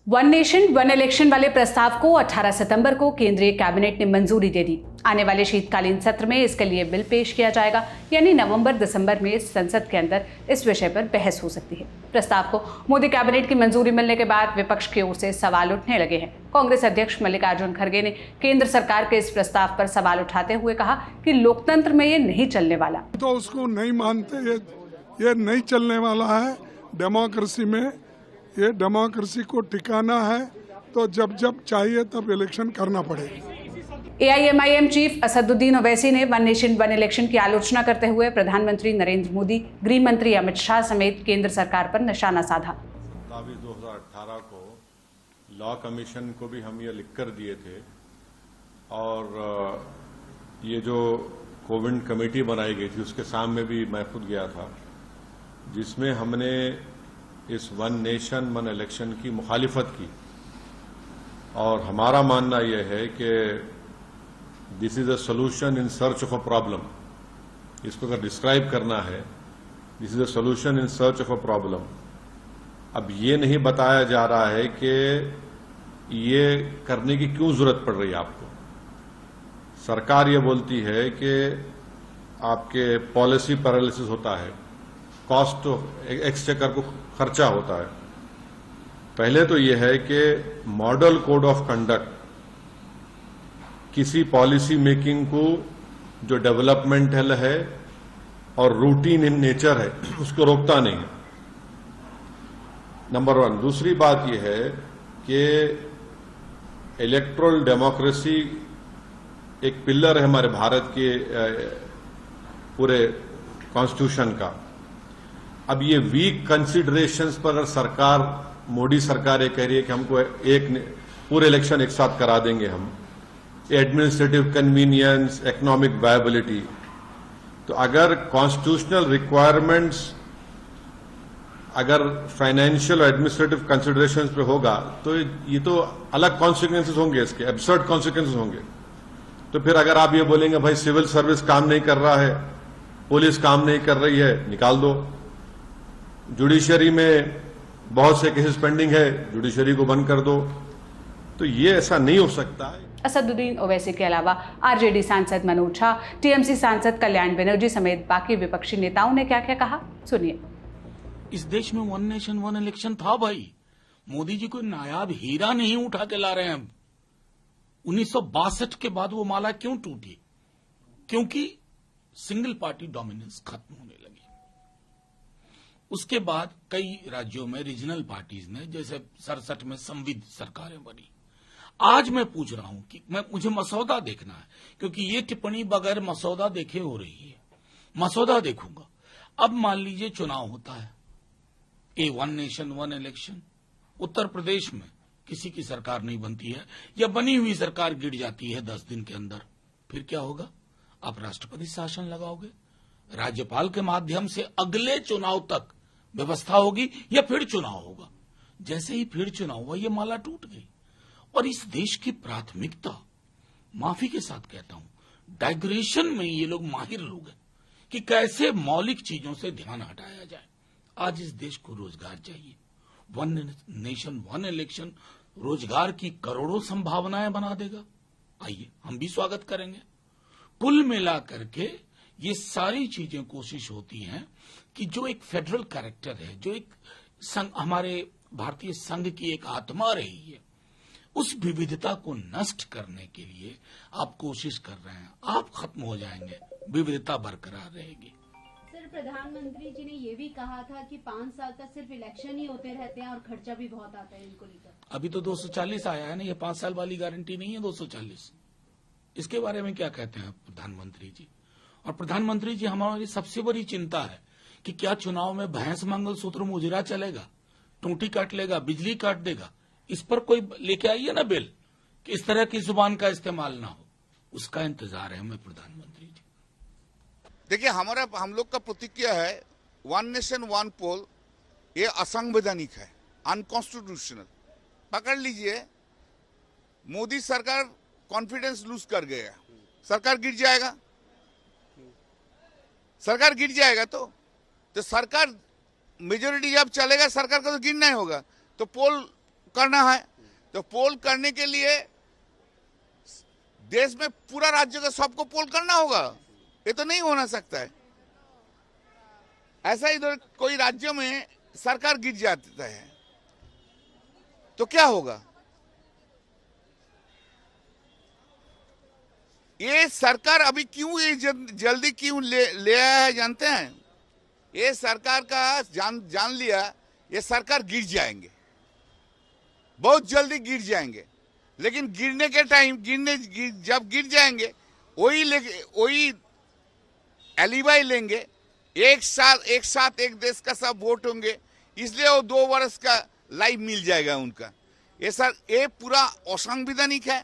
One nation one election वाले प्रस्ताव को 18 सितंबर को केंद्रीय कैबिनेट ने मंजूरी दे दी। आने वाले शीतकालीन सत्र में इसके लिए बिल पेश किया जाएगा, यानी नवंबर-दिसंबर में संसद के अंदर इस विषय पर बहस हो सकती है। प्रस्ताव को मोदी कैबिनेट की मंजूरी मिलने के बाद विपक्ष की ओर से सवाल उठने लगे हैं। कांग्रेस अध्यक्ष मल्लिकार्जुन खड़गे ने केंद्र सरकार के इस प्रस्ताव पर सवाल उठाते हुए कहा कि लोकतंत्र में ये नहीं चलने वाला। तो उसको नहीं मानते, ये नहीं चलने वाला है। डेमोक्रेसी में ये डेमोक्रेसी को टिकाना है तो जब जब चाहिए तब इलेक्शन करना पड़ेगा। AIMIM चीफ असदुद्दीन ओवैसी ने वन नेशन वन इलेक्शन की आलोचना करते हुए प्रधानमंत्री नरेंद्र मोदी, गृह मंत्री अमित शाह समेत केंद्र सरकार पर निशाना साधा। 2018 को लॉ कमीशन को भी हम ये लिख कर दिए थे और ये जो कोविड कमेटी बनाई गई थी उसके सामने भी मैं खुद गया था, जिसमें हमने इस वन नेशन वन इलेक्शन की मुखालिफत की। और हमारा मानना यह है कि this is a solution in search of a problem. इसको अगर डिस्क्राइब करना है, this is a solution in search of a problem. अब ये नहीं बताया जा रहा है कि ये करने की क्यों जरूरत पड़ रही है आपको। सरकार ये बोलती है कि आपके पॉलिसी पैरालिसिस होता है, कॉस्ट एक्सचेकर को खर्चा होता है। पहले तो यह है कि मॉडल कोड ऑफ कंडक्ट किसी पॉलिसी मेकिंग को जो डेवलपमेंटल है और रूटीन इन नेचर है उसको रोकता नहीं है, नंबर 1। दूसरी बात यह है कि इलेक्टोरल डेमोक्रेसी एक पिलर है हमारे भारत के पूरे कॉन्स्टिट्यूशन का। अब ये वीक कंसिडरेशंस पर अगर सरकार, मोदी सरकार ये कह रही है कि हमको एक पूरे इलेक्शन एक साथ करा देंगे हम, एडमिनिस्ट्रेटिव कन्वीनियंस, इकोनॉमिक वायबिलिटी, तो अगर कॉन्स्टिट्यूशनल रिक्वायरमेंट्स अगर फाइनेंशियल और एडमिनिस्ट्रेटिव कंसिडरेशंस पे होगा तो ये तो अलग कॉन्सिक्वेंसेस होंगे, इसके एब्सर्ड कॉन्सिक्वेंसेस होंगे। तो फिर अगर आप ये बोलेंगे भाई सिविल सर्विस काम नहीं कर रहा है, पुलिस काम नहीं कर रही है, निकाल दो। जुडिशरी में बहुत से केसेस पेंडिंग है, जुडिशरी को बंद कर दो। तो ये ऐसा नहीं हो सकता है। असदुद्दीन ओवैसी के अलावा आरजेडी सांसद मनोज झा, टीएमसी सांसद कल्याण बनर्जी समेत बाकी विपक्षी नेताओं ने क्या क्या कहा, सुनिए। इस देश में वन नेशन वन इलेक्शन था भाई। मोदी जी कोई नायाब हीरा नहीं उठा के ला रहे हैं। अब 1962 के बाद वो माला क्यों टूटी? क्योंकि सिंगल पार्टी डोमिनेंस खत्म होने लगी। उसके बाद कई राज्यों में रीजनल पार्टीज ने, जैसे 67 में संविध सरकारें बनी। आज मैं पूछ रहा हूं कि मुझे मसौदा देखना है, क्योंकि ये टिप्पणी बगैर मसौदा देखे हो रही है। मसौदा देखूंगा। अब मान लीजिए चुनाव होता है, ए one nation one election. Uttar Pradesh में किसी की सरकार नहीं बनती है या बनी हुई सरकार गिर जाती है 10 दिन के अंदर, फिर क्या होगा? आप राष्ट्रपति शासन लगाओगे, राज्यपाल के माध्यम से अगले चुनाव तक व्यवस्था होगी या फिर चुनाव होगा। जैसे ही फिर चुनाव हुआ ये माला टूट गई। और इस देश की प्राथमिकता, माफी के साथ कहता हूं, डाइग्रेशन में ये लोग माहिर लोग हैं कि कैसे मौलिक चीजों से ध्यान हटाया जाए। आज इस देश को रोजगार चाहिए। वन नेशन वन इलेक्शन रोजगार की करोड़ों संभावनाएं बना देगा। आइए हम भी स्वागत करेंगे। कुल मिला करके ये सारी चीजें कोशिश होती हैं कि जो एक फेडरल कैरेक्टर है, जो एक संघ, हमारे भारतीय संघ की एक आत्मा रही है, उस विविधता को नष्ट करने के लिए आप कोशिश कर रहे हैं। आप खत्म हो जाएंगे, विविधता बरकरार रहेगी। सर, प्रधानमंत्री जी ने ये भी कहा था कि 5 साल तक सिर्फ इलेक्शन ही होते रहते हैं और खर्चा भी बहुत आता है इनको लेकर। अभी तो 240 आया है ना, ये 5 साल वाली गारंटी नहीं है 240। इसके बारे में क्या कहते हैं प्रधानमंत्री जी? और प्रधानमंत्री जी, हमारी सबसे बड़ी चिंता है कि क्या चुनाव में भैंस मंगलसूत्र मुजरा चलेगा, टूटी काट लेगा, बिजली काट देगा। इस पर कोई लेके आइए ना बिल कि इस तरह की जुबान का इस्तेमाल ना हो। उसका इंतजार है हमें प्रधानमंत्री जी। देखिए, हम लोग का प्रतिक्रिया है वन नेशन वन पोल ये असंवैधानिक है, अनकॉन्स्टिट्यूशनल। पकड़ लीजिए, मोदी सरकार कॉन्फिडेंस लूज कर गया, सरकार गिर जाएगा। सरकार गिर जाएगा तो सरकार मेजोरिटी जब चलेगा सरकार का तो गिरना ही होगा। तो पोल करना है, तो पोल करने के लिए देश में पूरा राज्य का सबको पोल करना होगा। ये तो नहीं होना सकता है। ऐसा इधर कोई राज्यों में सरकार गिर जाता है तो क्या होगा? ये सरकार अभी क्यों ये जल्दी क्यों ले आया है जानते हैं? ये सरकार का जान लिया ये सरकार गिर जाएंगे, बहुत जल्दी गिर जाएंगे। लेकिन गिरने के टाइम जब गिर जाएंगे वही एलिबाई लेंगे, एक साथ एक देश का सब वोट होंगे, इसलिए वो 2 वर्ष का लाइफ मिल जाएगा उनका। ये पूरा असंवैधानिक है,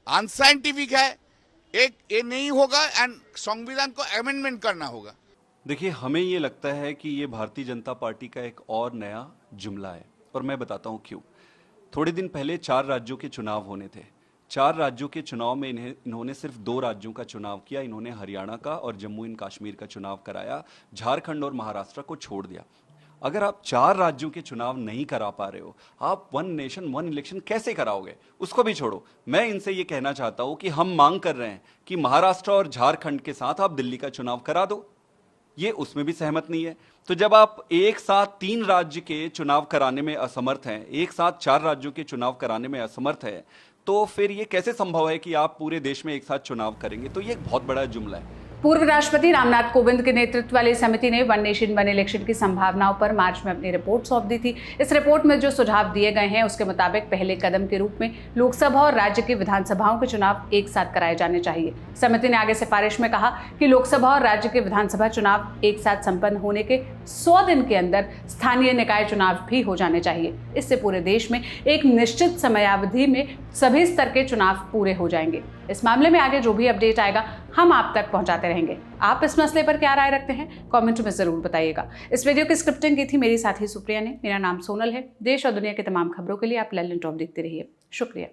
अनसाइंटिफिक है। ये नहीं होगा एंड संविधान को अमेंडमेंट करना होगा। देखिए, हमें ये लगता है कि ये भारतीय जनता पार्टी का एक और नया जुमला है, और मैं बताता हूँ क्यों। थोड़े दिन पहले 4 राज्यों के चुनाव होने थे। 4 राज्यों के चुनाव में इन्होंने सिर्फ 2 राज्यों का चुनाव किया। इन्होंने हरियाणा का और जम्मू एंड कश्मीर का चुनाव कराया, झारखंड और महाराष्ट्र को छोड़ दिया। अगर आप 4 राज्यों के चुनाव नहीं करा पा रहे हो, आप 1 नेशन 1 इलेक्शन कैसे कराओगे? उसको भी छोड़ो, मैं इनसे ये कहना चाहता हूं कि हम मांग कर रहे हैं कि महाराष्ट्र और झारखंड के साथ आप दिल्ली का चुनाव करा दो। ये उसमें भी सहमत नहीं है। तो जब आप एक साथ 3 राज्य के चुनाव कराने में असमर्थ हैं, एक साथ 4 राज्यों के चुनाव कराने में असमर्थ है, तो फिर ये कैसे संभव है कि आप पूरे देश में एक साथ चुनाव करेंगे? तो ये एक बहुत बड़ा जुमला है। पूर्व राष्ट्रपति रामनाथ कोविंद के नेतृत्व वाली समिति ने 1 नेशन 1 इलेक्शन की संभावनाओं पर मार्च में अपनी रिपोर्ट सौंप दी थी। इस रिपोर्ट में जो सुझाव दिए गए हैं उसके मुताबिक पहले कदम के रूप में लोकसभा और राज्य की विधानसभाओं के चुनाव एक साथ कराए जाने चाहिए। समिति ने आगे सिफारिश में कहा कि लोकसभा और राज्य के विधानसभा चुनाव एक साथ संपन्न होने के 100 दिन के अंदर स्थानीय निकाय चुनाव भी हो जाने चाहिए। इससे पूरे देश में एक निश्चित समयावधि में सभी स्तर के चुनाव पूरे हो जाएंगे। इस मामले में आगे जो भी अपडेट आएगा हम आप तक पहुंचाते रहेंगे। आप इस मसले पर क्या राय रखते हैं कमेंट में जरूर बताइएगा। इस वीडियो की स्क्रिप्टिंग की थी मेरी साथी सुप्रिया ने। मेरा नाम सोनल है। देश और दुनिया की तमाम खबरों के लिए आप लल्लन टॉप देखते रहिए। शुक्रिया।